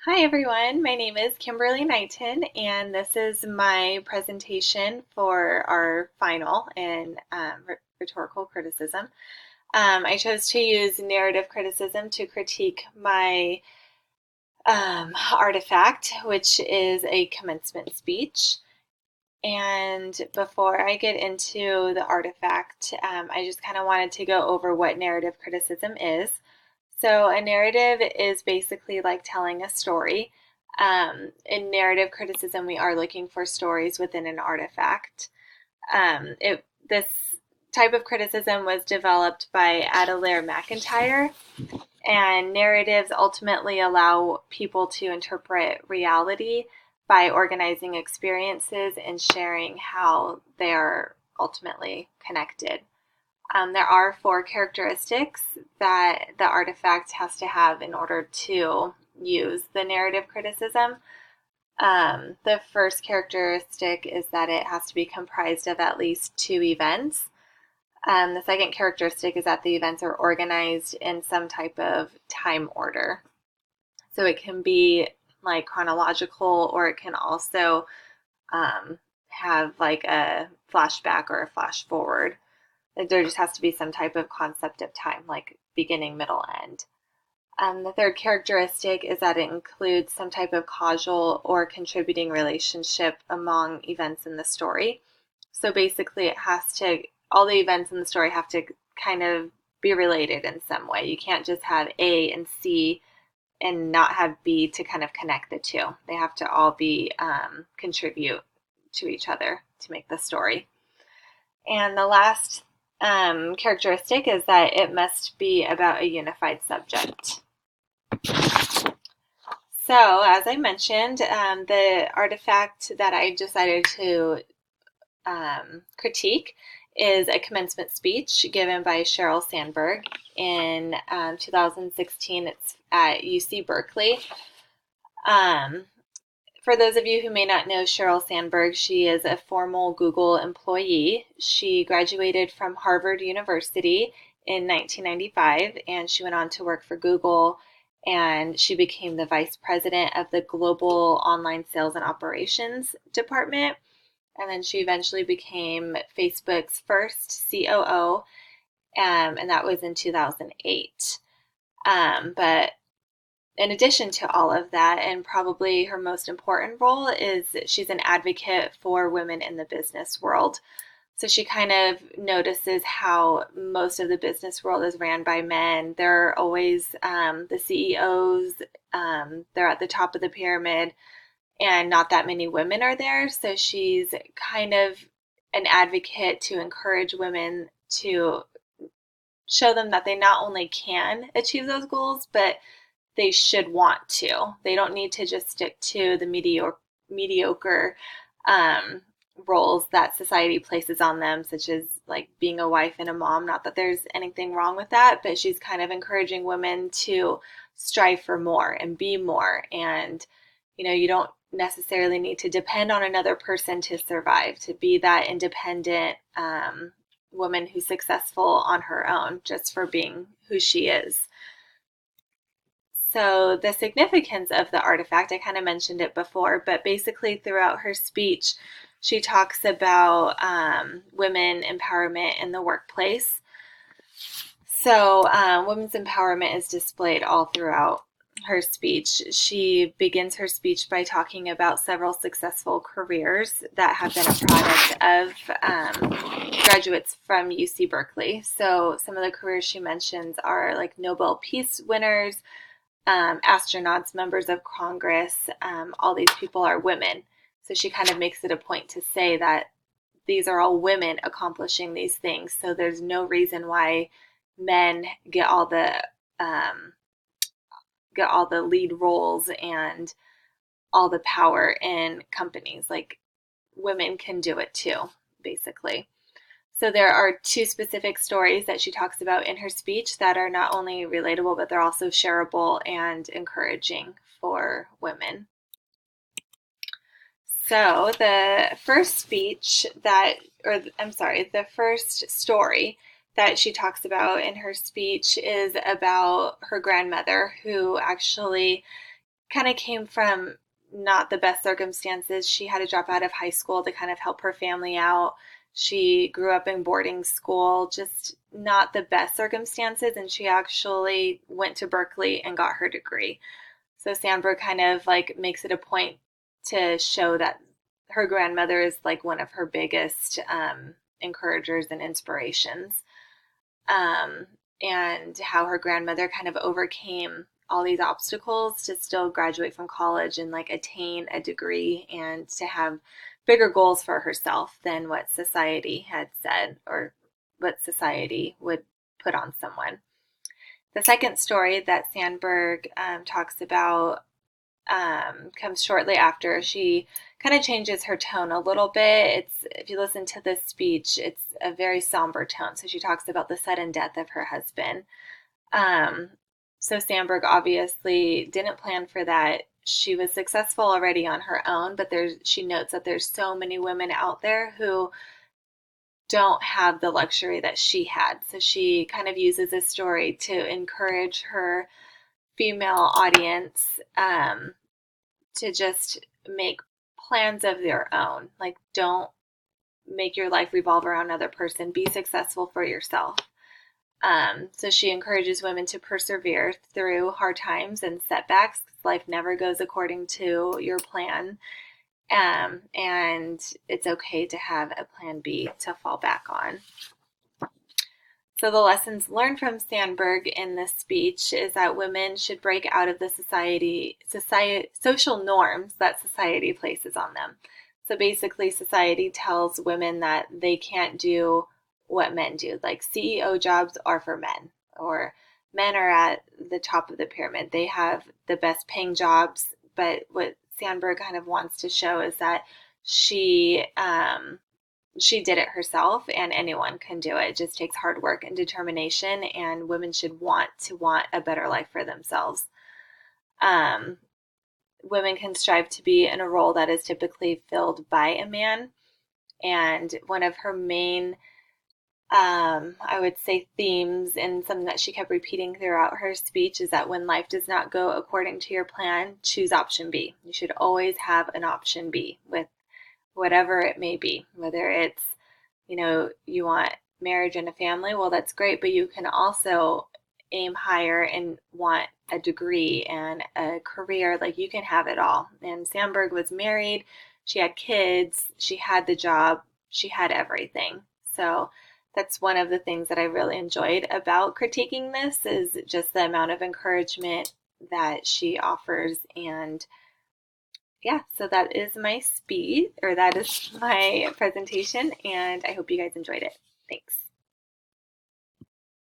Hi everyone, my name is Kimberly Knighton and this is my presentation for our final in rhetorical criticism. I chose to use narrative criticism to critique my artifact, which is a commencement speech. And before I get into the artifact, I just kind of wanted to go over what narrative criticism is. So, a narrative is basically like telling a story. In narrative criticism, we are looking for stories within an artifact. This type of criticism was developed by Adelaire MacIntyre, and narratives ultimately allow people to interpret reality by organizing experiences and sharing how they are ultimately connected. There are four characteristics that the artifact has to have in order to use the narrative criticism. The first characteristic is that it has to be comprised of at least two events. The second characteristic is that the events are organized in some type of time order. So it can be like chronological, or it can also have like a flashback or a flash forward. There just has to be some type of concept of time, like beginning, middle, end. The third characteristic is that it includes some type of causal or contributing relationship among events in the story. So basically, all the events in the story have to kind of be related in some way. You can't just have A and C and not have B to kind of connect the two. They have to all be contribute to each other to make the story. And the last characteristic is that it must be about a unified subject. So, as I mentioned, the artifact that I decided to critique is a commencement speech given by Sheryl Sandberg in 2016. It's at UC Berkeley. For those of you who may not know Sheryl Sandberg, she is a former Google employee. She graduated from Harvard University in 1995, and she went on to work for Google, and she became the vice president of the Global Online Sales and Operations Department. And then she eventually became Facebook's first COO, and that was in 2008. But in addition to all of that, and probably her most important role, is she's an advocate for women in the business world. So she kind of notices how most of the business world is ran by men. They're always the CEOs, they're at the top of the pyramid, and not that many women are there. So she's kind of an advocate to encourage women to show them that they not only can achieve those goals, but they should want to. They don't need to just stick to the mediocre roles that society places on them, such as like being a wife and a mom. Not that there's anything wrong with that, but she's kind of encouraging women to strive for more and be more. And, you don't necessarily need to depend on another person to survive, to be that independent woman who's successful on her own just for being who she is. So, the significance of the artifact, I kind of mentioned it before, but basically throughout her speech, she talks about women empowerment in the workplace. So, women's empowerment is displayed all throughout her speech. She begins her speech by talking about several successful careers that have been a product of graduates from UC Berkeley. So, some of the careers she mentions are like Nobel Peace winners, astronauts, members of Congress. All these people are women. So she kind of makes it a point to say that these are all women accomplishing these things. So there's no reason why men get all the lead roles and all the power in companies. Like, women can do it too, basically. So there are two specific stories that she talks about in her speech that are not only relatable, but they're also shareable and encouraging for women. So the first the first story that she talks about in her speech is about her grandmother, who actually kind of came from not the best circumstances. She had to drop out of high school to kind of help her family out. She grew up in boarding school, just not the best circumstances, and she actually went to Berkeley and got her degree. So Sandberg kind of like makes it a point to show that her grandmother is like one of her biggest encouragers and inspirations, um, and how her grandmother kind of overcame all these obstacles to still graduate from college and like attain a degree and to have bigger goals for herself than what society had said or what society would put on someone. The second story that Sandberg talks about comes shortly after. She kind of changes her tone a little bit. It's, if you listen to this speech, it's a very somber tone. So she talks about the sudden death of her husband. Um, so Sandberg obviously didn't plan for that. She was successful already on her own, but she notes that there's so many women out there who don't have the luxury that she had. So she kind of uses this story to encourage her female audience to just make plans of their own. Like, don't make your life revolve around another person. Be successful for yourself. So she encourages women to persevere through hard times and setbacks. Life never goes according to your plan. And it's okay to have a plan B to fall back on. So the lessons learned from Sandberg in this speech is that women should break out of the social norms that society places on them. So basically, society tells women that they can't do what men do. Like CEO jobs are for men, or men are at the top of the pyramid. They have the best paying jobs. But what Sandberg kind of wants to show is that she did it herself, and anyone can do it. It just takes hard work and determination, and women should want a better life for themselves. Um, Women can strive to be in a role that is typically filled by a man. And one of her main, I would say, themes, and something that she kept repeating throughout her speech, is that when life does not go according to your plan, choose option B. You should always have an option B with whatever it may be, whether it's, you want marriage and a family, well, that's great, but you can also aim higher and want a degree and a career. Like, you can have it all. And Sandberg was married, she had kids, she had the job, she had everything. So that's one of the things that I really enjoyed about critiquing this, is just the amount of encouragement that she offers. And yeah, so that is my speed, or that is my presentation, and I hope you guys enjoyed it. Thanks.